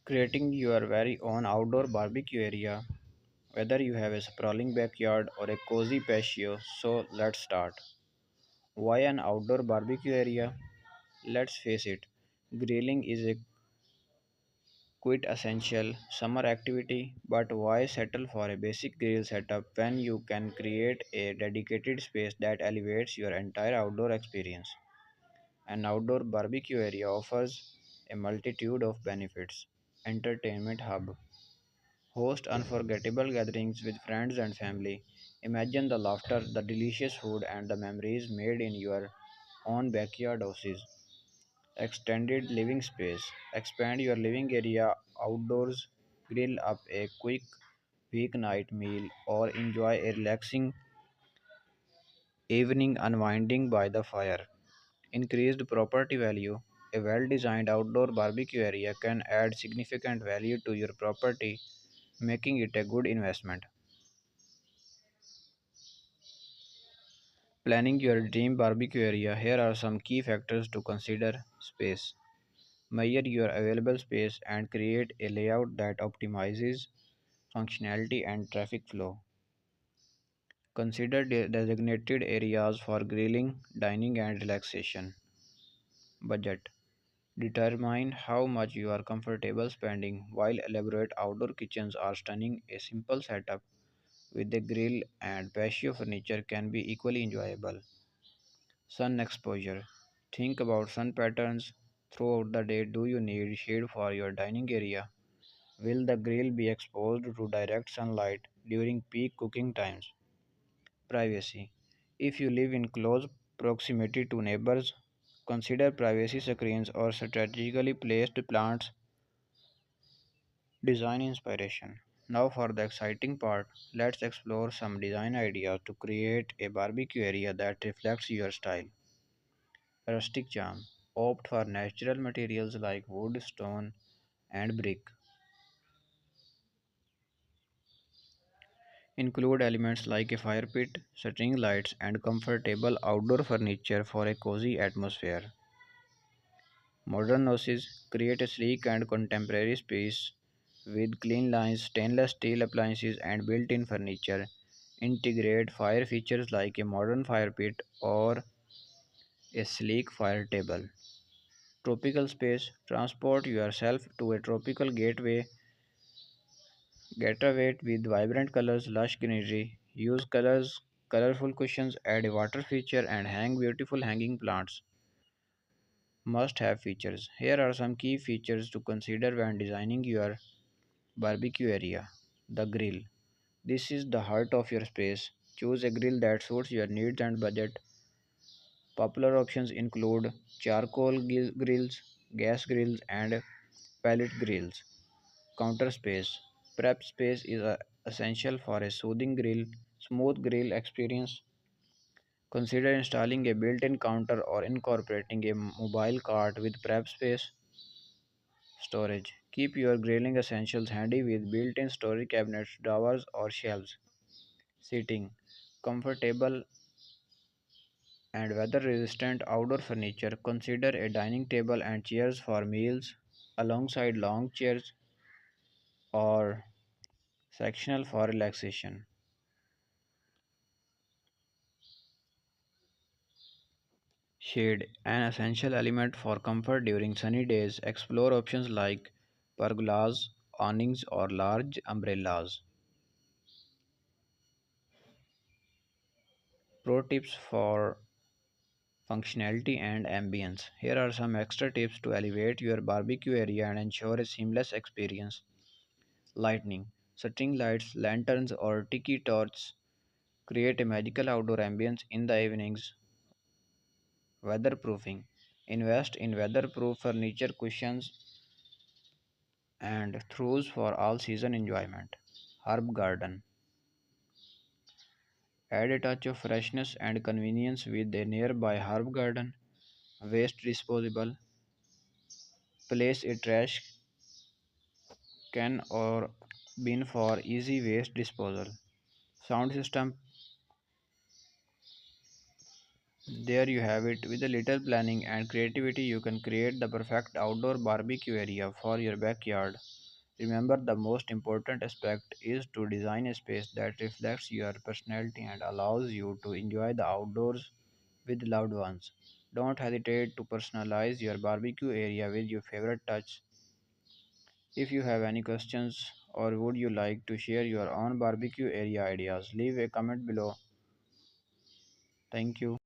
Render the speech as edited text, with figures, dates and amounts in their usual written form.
Creating your very own outdoor barbecue area, whether you have a sprawling backyard or a cozy patio. So let's start. Why an outdoor barbecue area? Let's face it, grilling is a quite essential summer activity, but why settle for a basic grill setup when you can create a dedicated space that elevates your entire outdoor experience? An outdoor barbecue area offers a multitude of benefits. Entertainment hub. Host unforgettable gatherings with friends and family. Imagine the laughter, the delicious food, and the memories made in your own backyard houses. Extended living space. Expand your living area outdoors, grill up a quick weeknight meal, or enjoy a relaxing evening unwinding by the fire. Increased property value. A well designed outdoor barbecue area can add significant value to your property, making it a good investment. Planning your dream barbecue area. Here are some key factors to consider: space. Measure your available space and create a layout that optimizes functionality and traffic flow. Consider designated areas for grilling, dining, and relaxation. Budget. Determine how much you are comfortable spending. While elaborate outdoor kitchens are stunning, a simple setup with a grill and patio furniture can be equally enjoyable. Sun exposure. Think about sun patterns throughout the day. Do you need shade for your dining area? Will the grill be exposed to direct sunlight during peak cooking times? Privacy. If you live in close proximity to neighbors, consider privacy screens or strategically placed plants. Design inspiration. Now for the exciting part, let's explore some design ideas to create a barbecue area that reflects your style. Rustic charm. Opt for natural materials like wood, stone, and brick. Include elements like a fire pit, string lights, and comfortable outdoor furniture for a cozy atmosphere. Modern houses create a sleek and contemporary space with clean lines, stainless steel appliances, and built in furniture. Integrate fire features like a modern fire pit or a sleek fire table. Tropical space. Transport yourself to a tropical getaway with vibrant colors, lush greenery. Use colorful cushions, add a water feature, and hang beautiful hanging plants. Must have features. Here are some key features to consider when designing your barbecue area. The grill. This is the heart of your space. Choose a grill that suits your needs and budget. Popular options include charcoal grills, gas grills, and pellet grills. Counter space. Prep space is essential for a smooth grill experience. Consider installing a built-in counter or incorporating a mobile cart with prep space. Storage. Keep your grilling essentials handy with built-in storage cabinets, drawers, or shelves. Seating. Comfortable and weather-resistant outdoor furniture. Consider a dining table and chairs for meals alongside long chairs or sectional for relaxation. Shade, an essential element for comfort during sunny days. Explore options like pergolas, awnings, or large umbrellas. Pro tips for functionality and ambience. Here are some extra tips to elevate your barbecue area and ensure a seamless experience. Lighting, string lights, lanterns, or tiki torches create a magical outdoor ambience in the evenings. Weatherproofing, invest in weatherproof furniture, cushions, and throws for all season enjoyment. Herb garden. Add a touch of freshness and convenience with a nearby herb garden. Waste disposable. Place a trash can or bin for easy waste disposal. Sound system. There you have it. With a little planning and creativity, you can create the perfect outdoor barbecue area for your backyard. Remember, the most important aspect is to design a space that reflects your personality and allows you to enjoy the outdoors with loved ones. Don't hesitate to personalize your barbecue area with your favorite touch. If you have any questions or would you like to share your own barbecue area ideas, leave a comment below. Thank you.